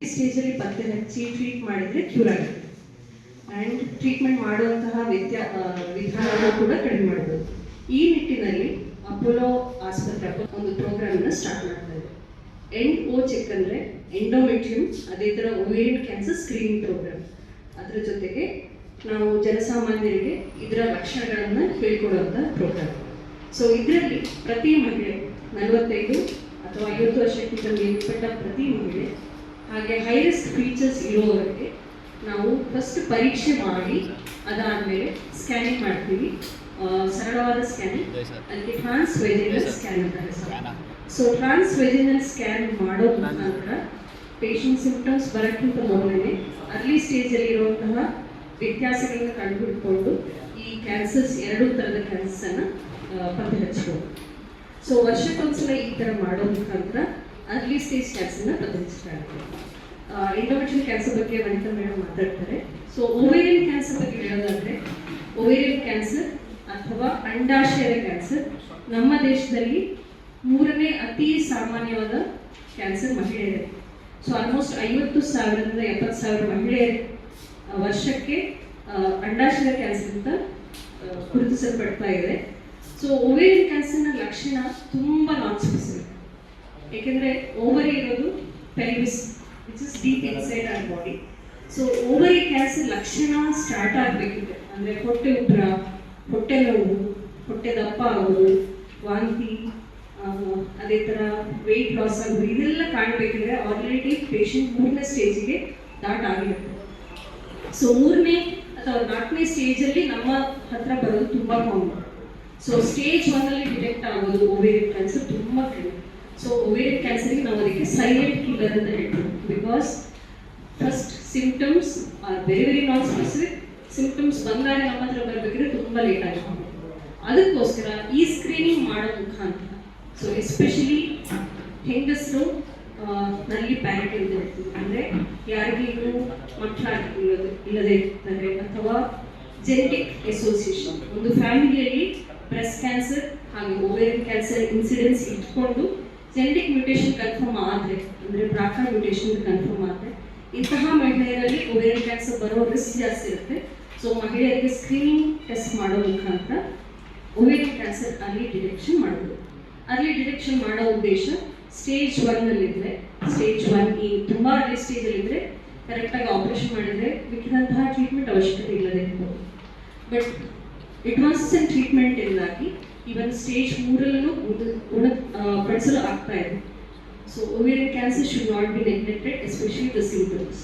ಸ್ಟೇಜಲ್ಲಿ ಪತ್ತೆ ಹಚ್ಚಿ ಟ್ರೀಟ್ ಮಾಡಿದರೆ ಕ್ಯೂರ್ ಆಗುತ್ತೆ. ಆ್ಯಂಡ್ ಟ್ರೀಟ್ಮೆಂಟ್ ಮಾಡುವಂತಹ ವಿಧಾನವನ್ನು ಕೂಡ ಕಡಿಮೆ ಮಾಡ್ಬೋದು. ಈ ನಿಟ್ಟಿನಲ್ಲಿ ಅಪೋಲೋ ಆಸ್ಪತ್ರೆ ಒಂದು ಪ್ರೋಗ್ರಾಮನ್ನು ಸ್ಟಾರ್ಟ್ ಮಾಡ್ತಾ ಇದೆ. NO ಚೆಕ್ ಅಂದರೆ ಎಂಡೋಮೆಟ್ರಿಯಂ, ಅದೇ ಥರ ಓವೇರಿಯನ್ ಕ್ಯಾನ್ಸರ್ ಸ್ಕ್ರೀನಿಂಗ್ ಪ್ರೋಗ್ರಾಮ್. ಅದರ ಜೊತೆಗೆ ನಾವು ಜನಸಾಮಾನ್ಯರಿಗೆ ಇದರ ಲಕ್ಷಣಗಳನ್ನು ಹೇಳಿಕೊಡುವಂಥ ಪ್ರೋಗ್ರಾಮ್. ಸೊ ಇದರಲ್ಲಿ ಪ್ರತಿ ಮಹಿಳೆ 45 ಅಥವಾ 50 ವರ್ಷಕ್ಕಿಂತ ಮೇಲ್ಪಟ್ಟ ಪ್ರತಿ ಮಹಿಳೆ ಹಾಗೆ ಹೈ ರಿಸ್ಕ್ ಫೀಚರ್ಸ್ ಇರುವವರಿಗೆ ನಾವು ಫಸ್ಟ್ ಪರೀಕ್ಷೆ ಮಾಡಿ ಅದಾದಮೇಲೆ ಸ್ಕ್ಯಾನಿಂಗ್ ಮಾಡ್ತೀವಿ. ಸರಳವಾದ ಸ್ಕ್ಯಾನಿಂಗ್, ಅದಕ್ಕೆ ಟ್ರಾನ್ಸ್ವೆಜಿನಲ್ ಸ್ಕ್ಯಾನ್ ಅಂತ ಹೆಸರು. ಸೊ ಟ್ರಾನ್ಸ್ವೆಜಿನಲ್ ಸ್ಕ್ಯಾನ್ ಮಾಡೋ ಮುಖಾಂತರ ಪೇಷಂಟ್ ಸಿಂಪ್ಟಮ್ಸ್ ಬರೋಕ್ಕಿಂತ ಮೊದಲೇ ಅರ್ಲಿ ಸ್ಟೇಜಲ್ಲಿ ಇರುವಂತಹ ವ್ಯತ್ಯಾಸಗಳನ್ನು ಕಂಡುಹಿಡ್ಕೊಂಡು ಈ ಕ್ಯಾನ್ಸರ್ಸ್, ಎರಡೂ ಥರದ ಕ್ಯಾನ್ಸರ್ನ ಪತ್ತೆ ಹಚ್ಬೋದು. ಸೊ ವರ್ಷಕ್ಕೊಂದ್ಸಲ ಈ ಥರ ಮಾಡೋ ಮುಖಾಂತರ ಅರ್ಲಿ ಸ್ಟೇಜ್ ಕ್ಯಾನ್ಸರ್ನ ಪತ್ತೆ ಹಚ್ಚಲಾಗುತ್ತೆ. ಎಂಡೋಮೆಟ್ರಿಯಲ್ ಕ್ಯಾನ್ಸರ್ ಬಗ್ಗೆ ವನಿತಾ ಮೇಡಮ್ ಮಾತಾಡ್ತಾರೆ. ಸೊ ಓವೇರಿಯನ್ ಕ್ಯಾನ್ಸರ್ ಬಗ್ಗೆ ಹೇಳೋದಾದರೆ, ಓವೇರಿಯನ್ ಕ್ಯಾನ್ಸರ್ ಅಥವಾ ಅಂಡಾಶಯದ ಕ್ಯಾನ್ಸರ್ ನಮ್ಮ ದೇಶದಲ್ಲಿ 3ನೇ ಅತಿ ಸಾಮಾನ್ಯವಾದ ಕ್ಯಾನ್ಸರ್ ಮಹಿಳೆಯರಿಗೆ. ಸೊ ಆಲ್ಮೋಸ್ಟ್ 50,000ರಿಂದ 70,000 ಮಹಿಳೆಯರು ವರ್ಷಕ್ಕೆ ಅಂಡಾಶಯದ ಕ್ಯಾನ್ಸರ್ ಅಂತ ಗುರುತಿಸಲ್ಪಡ್ತಾ ಇದೆ. ಸೊ ಓವೇರಿಯನ್ ಕ್ಯಾನ್ಸರ್ನ ಲಕ್ಷಣ ತುಂಬ ನಾನ್ ಸ್ಪೆಸಿಫಿಕ್. ಏಕೆಂದರೆ ಓವರಿ ಇರೋದು pelvis, which is deep inside our body. So ovary cancer ಲಕ್ಷಣ ಸ್ಟಾರ್ಟ್ ಆಗಬೇಕಿದೆ ಅಂದರೆ ಹೊಟ್ಟೆ ಉಬ್ಬರ, ಹೊಟ್ಟೆ ನೋವು, ಹೊಟ್ಟೆ ದಪ್ಪ ಆಗೋದು, ವಾಂತಿ, ಅದೇ ಥರ ವೆಯ್ಟ್ ಲಾಸ್ ಆಗೋದು, ಇದೆಲ್ಲ ಕಾಣಬೇಕಿದ್ರೆ ಆಲ್ರೆಡಿ ಪೇಷಂಟ್ 3ನೇ ಸ್ಟೇಜಿಗೆ ಆಗಿರುತ್ತೆ. ಸೊ 3ನೇ ಅಥವಾ 4ನೇ ಸ್ಟೇಜಲ್ಲಿ ನಮ್ಮ ಹತ್ರ ಬರೋದು ತುಂಬ ಕಾಮನ್. ಸೊ ಸ್ಟೇಜ್ 1ಅಲ್ಲಿ ಡಿಟೆಕ್ಟ್ ಆಗೋದು ಓವೇರಿಯನ್ ಕ್ಯಾನ್ಸರ್ ತುಂಬ ಕಡಿಮೆ. ಸೊ ಓವೇರಿಯನ್ ಕ್ಯಾನ್ಸರ್ಗೆ ನಾವು ಅದಕ್ಕೆ ಸೈಲೆಂಟ್ ಕಿಲ್ಲರ್ ಅಂತ ಹೇಳ್ತೀವಿ. Because first symptoms are very non specific. Symptoms ಬಂದಾಗ ನಮ್ಮ ಹತ್ರ ಬರಬೇಕಿದ್ರೆ ತುಂಬ ಲೇಟ್ ಆಗುತ್ತೆ. ಅದಕ್ಕೋಸ್ಕರ ಈ ಸ್ಕ್ರೀನಿಂಗ್ ಮಾಡೋ ಮುಖಾಂತರ, ಸೊ ಎಸ್ಪೆಷಲಿ ಹೆಂಗಸರು ನಲ್ಲಿ ಪ್ಯಾರಿಟಿ ಅಂತ ಹೇಳ್ತೀವಿ, ಅಂದರೆ ಯಾರಿಗೆ ಇನ್ನೂ ಇಲ್ಲದೆ ಇರ್ತಾರೆ ಅಥವಾ ಜೆನೆಟಿಕ್ ಅಸೋಸಿಯೇಷನ್, ಒಂದು ಫ್ಯಾಮಿಲಿಯಲ್ಲಿ ಬ್ರೆಸ್ಟ್ ಕ್ಯಾನ್ಸರ್ ಹಾಗೆ ಓವೇರಿಯನ್ ಕ್ಯಾನ್ಸರ್ ಇನ್ಸಿಡೆನ್ಸ್ ಇಟ್ಕೊಂಡು ಜೆನೆಟಿಕ್ ಮ್ಯೂಟೇಷನ್ ಕನ್ಫರ್ಮ್ ಆದರೆ, ಅಂದರೆ ಬ್ರಾಕಾ ಮ್ಯೂಟೇಷನ್ ಕನ್ಫರ್ಮ್ ಆದರೆ, ಇಂತಹ ಮಹಿಳೆಯರಲ್ಲಿ ಓವೇರಿಯನ್ ಕ್ಯಾನ್ಸರ್ ಬರೋ ರಿಸ್ಕ್ ಜಾಸ್ತಿ ಇರುತ್ತೆ. ಸೊ ಮಹಿಳೆಯರಿಗೆ ಸ್ಕ್ರೀನಿಂಗ್ ಟೆಸ್ಟ್ ಮಾಡೋ ಮುಖಾಂತರ ಓವೇರಿಯನ್ ಕ್ಯಾನ್ಸರ್ ಅರ್ಲಿ ಡಿಟೆಕ್ಷನ್ ಮಾಡ್ಬೋದು. ಅರ್ಲಿ ಡಿಟೆಕ್ಷನ್ ಮಾಡೋ ಉದ್ದೇಶ ಸ್ಟೇಜ್ 1ನಲ್ಲಿದ್ದರೆ, ಸ್ಟೇಜ್ 1 ತುಂಬ ಅರ್ಲಿ ಸ್ಟೇಜಲ್ಲಿದ್ದರೆ ಕರೆಕ್ಟಾಗಿ ಆಪರೇಷನ್ ಮಾಡಿದರೆ ಮಿಕ್ಕಿದಂತಹ ಟ್ರೀಟ್ಮೆಂಟ್ ಅವಶ್ಯಕತೆ ಇಲ್ಲದೆ ಇರ್ಬೋದು. ಬಟ್ ಅಡ್ವಾನ್ಸಸ್ ಇನ್ ಟ್ರೀಟ್ಮೆಂಟ್ ಇಂದಾಗಿ ಈವನ್ ಸ್ಟೇಜ್ 3ರಲ್ಲೂ ಪಡಿಸಲು ಆಗ್ತಾ ಇದೆ. So ovarian cancer should not be neglected, especially the symptoms.